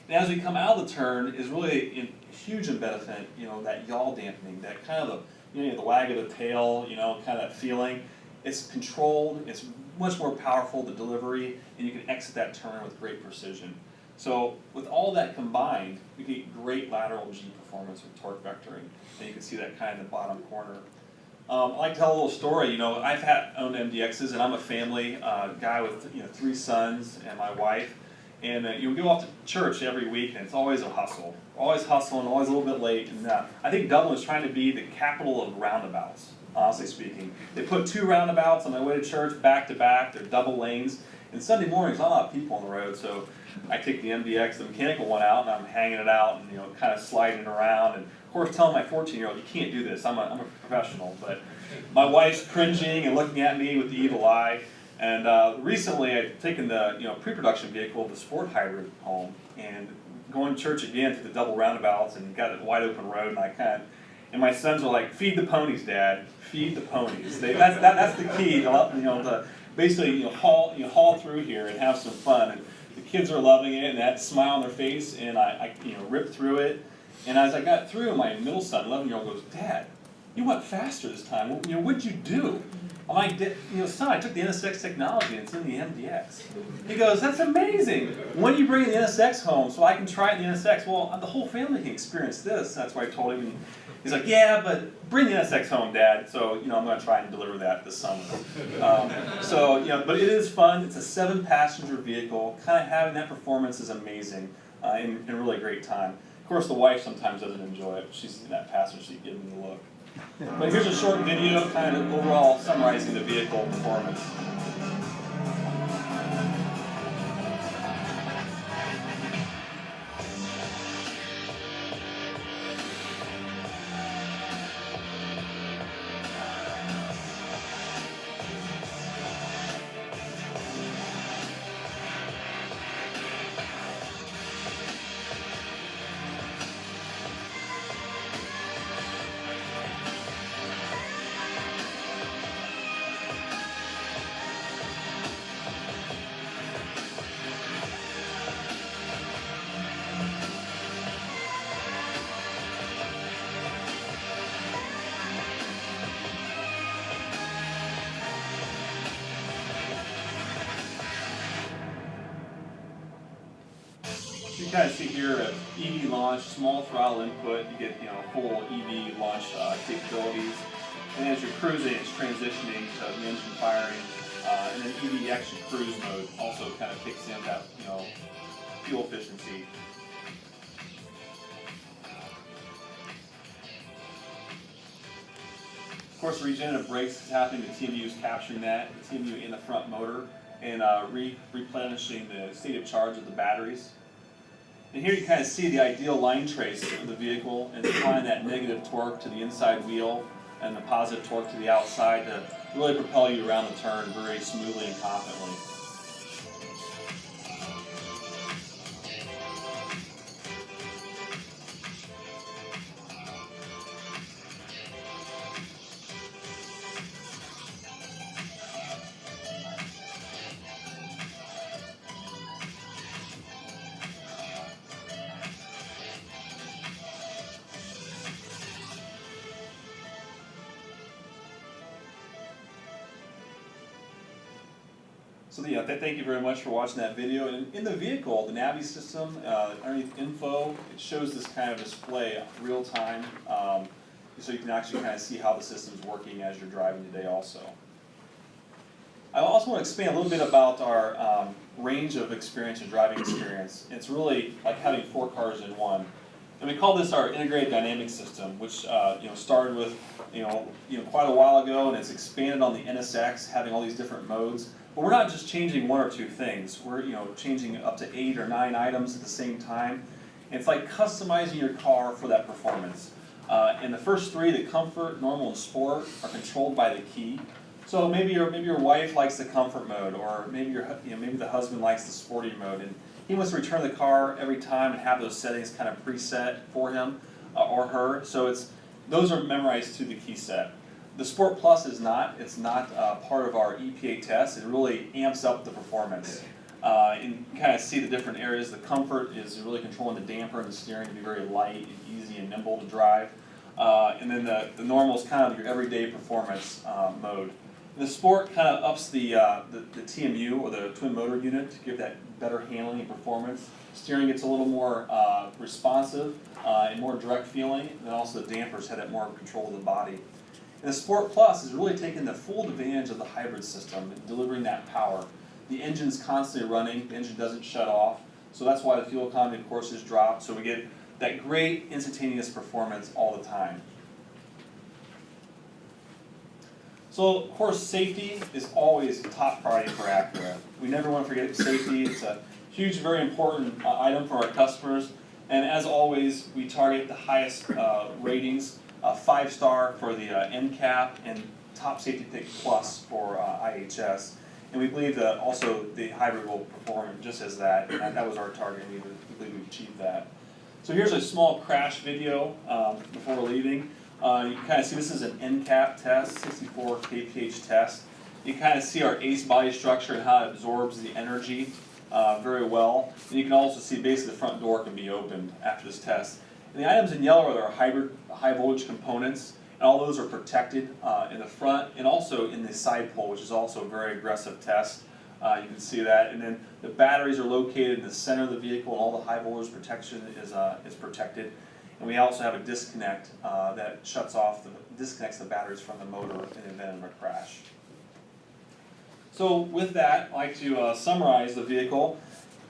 And as we come out of the turn is really huge in benefit, you know, that yaw dampening, that kind of the wag of the tail, you know, kind of that feeling. It's controlled, it's much more powerful, the delivery, and you can exit that turn with great precision. So with all that combined, we get great lateral G performance with torque vectoring, and you can see that kind of in the bottom corner. I like to tell a little story. You know, I've owned MDXs, and I'm a family guy with 3 sons and my wife. And you go off to church every week, and it's always a hustle. Always hustling, always a little bit late. And I think Dublin is trying to be the capital of roundabouts, honestly speaking. They put 2 roundabouts on my way to church, back to back. They're double lanes. And Sunday mornings, not a lot of people on the road, so I take the MDX, the mechanical one out, and I'm hanging it out and kind of sliding it around. And of course, telling my 14-year-old, you can't do this. I'm a professional. But my wife's cringing and looking at me with the evil eye. And recently, I've taken the pre-production vehicle, the Sport Hybrid, home, and going to church again to the double roundabouts, and got a wide open road, and my sons were like, "Feed the ponies, Dad. Feed the ponies." That's the key. To basically haul through here and have some fun. And the kids are loving it, and that smile on their face, and I ripped through it. And as I got through, my middle son, 11-year-old, goes, "Dad, you went faster this time. What'd you do?" I'm like, "Son, I took the NSX technology and it's in the MDX." He goes, "That's amazing. When are you bringing the NSX home so I can try it in the NSX?" "Well, the whole family can experience this." That's why I told him. He's like, "Yeah, but bring the NSX home, Dad." So, I'm going to try and deliver that this summer. But it is fun. It's a 7-passenger vehicle. Kind of having that performance is amazing and a really great time. Of course, the wife sometimes doesn't enjoy it. She's in that passenger seat giving me the look. But here's a short video kind of overall summarizing the vehicle performance. You kind of see here an EV launch, small throttle input. You get full EV launch capabilities. And as you're cruising, it's transitioning to the engine firing, and then EV action cruise mode also kind of kicks in that fuel efficiency. Of course, the regenerative brakes is happening. The TMU is capturing that. The TMU in the front motor and replenishing the state of charge of the batteries. And here you kind of see the ideal line trace of the vehicle and applying that negative torque to the inside wheel and the positive torque to the outside to really propel you around the turn very smoothly and confidently. So yeah, thank you very much for watching that video. And in the vehicle, the Navi system, underneath info, it shows this kind of display real time, so you can actually kind of see how the system's working as you're driving today also. I also want to expand a little bit about our range of experience and driving experience. It's really like having 4 cars in one. And we call this our integrated dynamic system, which started with quite a while ago, and it's expanded on the NSX, having all these different modes. But we're not just changing 1 or 2 things. We're changing up to 8 or 9 items at the same time. And it's like customizing your car for that performance. And the first 3, the comfort, normal, and sport, are controlled by the key. So maybe your wife likes the comfort mode, or maybe maybe the husband likes the sporty mode, and he wants to return the car every time and have those settings kind of preset for him or her. So those are memorized to the key set. The Sport Plus is not. It's not part of our EPA test. It really amps up the performance. And you kind of see the different areas. The comfort is really controlling the damper and the steering to be very light and easy and nimble to drive. And then the normal is kind of your everyday performance mode. The Sport kind of ups the TMU, or the twin motor unit, to give that better handling and performance. Steering gets a little more responsive and more direct feeling, and then also the dampers have that more control of the body. And the Sport Plus is really taking the full advantage of the hybrid system and delivering that power. The engine's constantly running, the engine doesn't shut off, so that's why the fuel economy, of course, has dropped, so we get that great instantaneous performance all the time. So, of course, safety is always a top priority for Acura. We never want to forget safety. It's a huge, very important item for our customers. And as always, we target the highest ratings, 5-star for the NCAP and Top Safety Pick Plus for IHS. And we believe that also the hybrid will perform just as that. And that was our target, and we believe we achieved that. So here's a small crash video before leaving. You can kind of see this is an NCAP test, 64 kph test. You kind of see our ACE body structure and how it absorbs the energy very well. And you can also see basically the front door can be opened after this test. And the items in yellow are our hybrid high voltage components, and all those are protected in the front and also in the side pole, which is also a very aggressive test. You can see that. And then the batteries are located in the center of the vehicle, and all the high voltage protection is protected. And we also have a disconnect that disconnects the batteries from the motor in the event of a crash. So with that, I'd like to summarize the vehicle.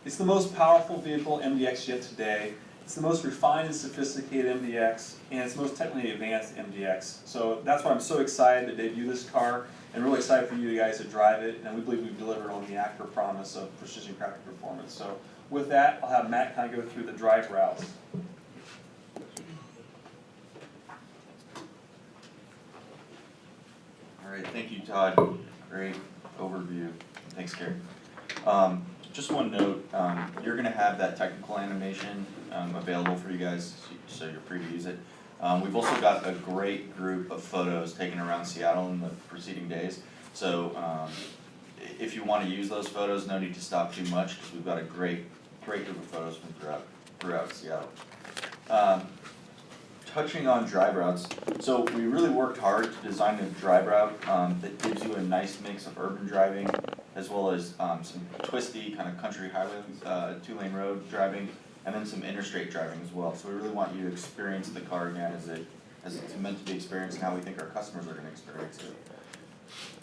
It's the most powerful vehicle MDX yet today. It's the most refined and sophisticated MDX, and it's the most technically advanced MDX. So that's why I'm so excited to debut this car, and really excited for you guys to drive it. And we believe we've delivered on the Acura promise of precision crafted performance. So with that, I'll have Matt kind of go through the drive routes. All right, thank you, Todd. Great overview. Thanks, Gary. Just one note, you're going to have that technical animation available for you guys, so you're free to use it. We've also got a great group of photos taken around Seattle in the preceding days. So if you want to use those photos, no need to stop too much, because we've got a great group of photos from throughout Seattle. Touching on drive routes, so we really worked hard to design a drive route that gives you a nice mix of urban driving, as well as some twisty kind of country highway, 2-lane road driving, and then some interstate driving as well. So we really want you to experience the car again as it's meant to be experienced, and how we think our customers are going to experience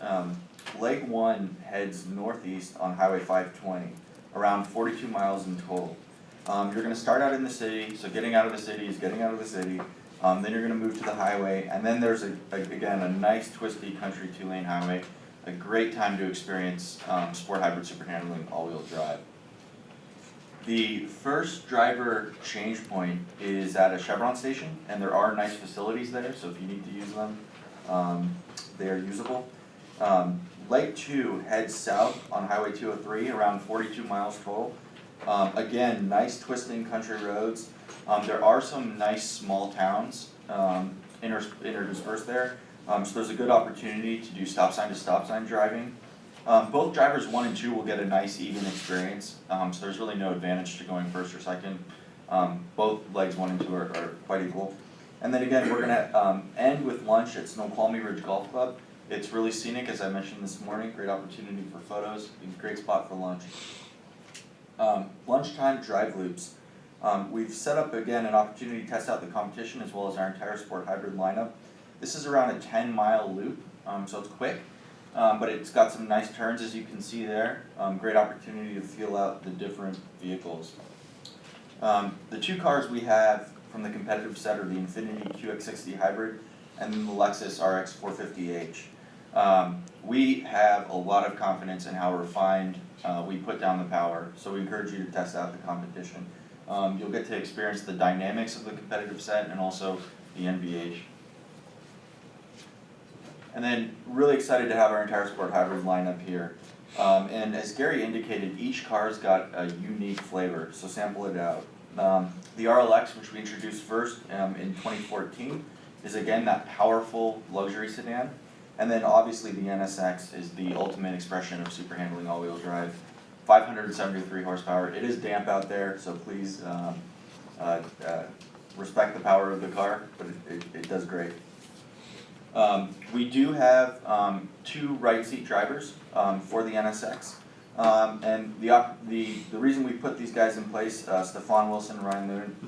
it. Leg 1 heads northeast on Highway 520, around 42 miles in total. You're going to start out in the city, so getting out of the city is getting out of the city. Then you're going to move to the highway, and then there's, again, a nice twisty country 2-lane highway. A great time to experience sport hybrid super handling all-wheel drive. The first driver change point is at a Chevron station, and there are nice facilities there, so if you need to use them, they are usable. Leg 2 heads south on Highway 203, around 42 miles total. Again, nice twisting country roads. There are some nice small towns interspersed there, so there's a good opportunity to do stop sign to stop sign driving. Both drivers 1 and 2 will get a nice even experience, so there's really no advantage to going first or second. Both legs 1 and 2 are quite equal. And then again, we're going to end with lunch at Snoqualmie Ridge Golf Club. It's really scenic, as I mentioned this morning, great opportunity for photos, and great spot for lunch. Lunchtime drive loops. We've set up again an opportunity to test out the competition as well as our entire sport hybrid lineup. This is around a 10-mile loop, so it's quick, but it's got some nice turns as you can see there. Great opportunity to feel out the different vehicles. The two cars we have from the competitive set are the Infiniti QX60 Hybrid and then the Lexus RX 450h. We have a lot of confidence in how refined we put down the power, so we encourage you to test out the competition. You'll get to experience the dynamics of the competitive set and also the NVH. And then really excited to have our entire sport hybrid lineup here. And as Gary indicated, each car's got a unique flavor, so sample it out. The RLX, which we introduced first in 2014, is again that powerful luxury sedan. And then obviously the NSX is the ultimate expression of super handling all-wheel drive. 573 horsepower. It is damp out there, so please respect the power of the car, but it does great. We do have 2 right seat drivers for the NSX. And the reason we put these guys in place, Stefan Wilson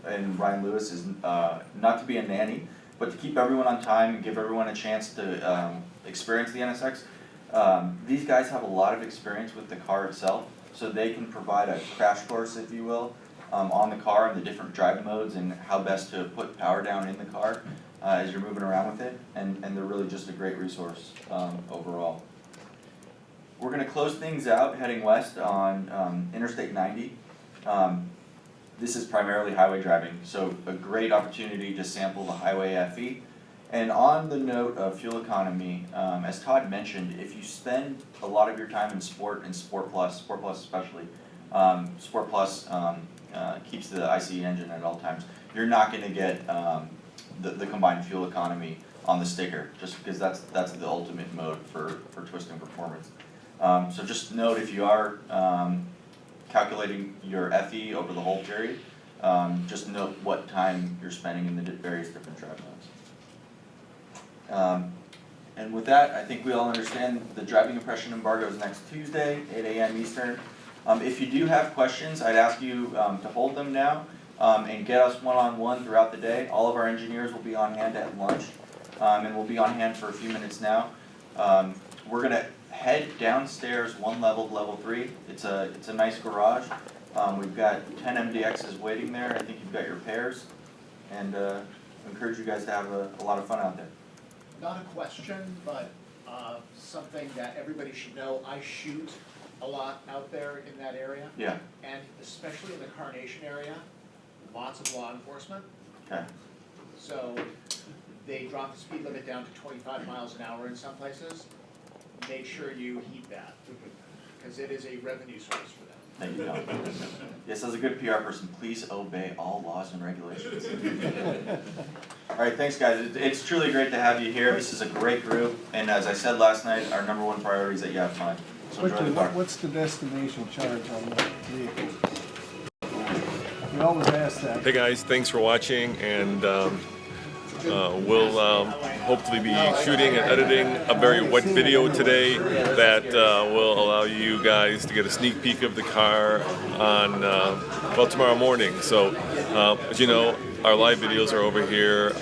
and Ryan Lewis, is not to be a nanny, but to keep everyone on time and give everyone a chance to experience the NSX. These guys have a lot of experience with the car itself, so they can provide a crash course, if you will, on the car and the different drive modes and how best to put power down in the car as you're moving around with it, and they're really just a great resource overall. We're going to close things out heading west on Interstate 90. This is primarily highway driving, so a great opportunity to sample the Highway FE. And on the note of fuel economy, as Todd mentioned, if you spend a lot of your time in Sport and Sport Plus especially, Sport Plus keeps the ICE engine at all times, you're not going to get the combined fuel economy on the sticker, just because that's the ultimate mode for twisting performance. So just note, if you are calculating your FE over the whole period, just note what time you're spending in the various different drive modes. And with that, I think we all understand the driving impression embargo is next Tuesday, 8 a.m. Eastern. If you do have questions, I'd ask you to hold them now and get us one-on-one throughout the day. All of our engineers will be on hand at lunch, and we'll be on hand for a few minutes now. We're going to head downstairs one level to level 3. It's a nice garage. We've got 10 MDXs waiting there. I think you've got your pairs, and I encourage you guys to have a lot of fun out there. Not a question, but something that everybody should know. I shoot a lot out there in that area. Yeah. And especially in the Carnation area, lots of law enforcement. Okay. So they drop the speed limit down to 25 miles an hour in some places. Make sure you heed that, because it is a revenue source for them. Thank you, Tom. Yes, as a good PR person, please obey all laws and regulations. All right, thanks guys. It's truly great to have you here. This is a great group, and as I said last night, our #1 priority is that you have fun. So enjoy the car. What's the destination charge on the vehicle? We always ask that. Hey guys, thanks for watching, and we'll hopefully be shooting and editing a very wet video today that will allow you guys to get a sneak peek of the car on, well, tomorrow morning. So, as you know, our live videos are over here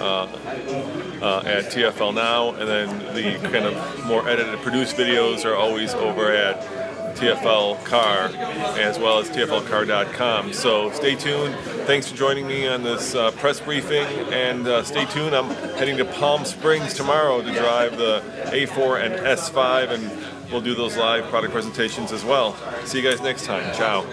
at TFL Now, and then the kind of more edited, produced videos are always over at TFL Car, as well as TFLcar.com. So stay tuned. Thanks for joining me on this press briefing, and stay tuned. I'm heading to Palm Springs tomorrow to drive the A4 and S5, and we'll do those live product presentations as well. See you guys next time. Ciao.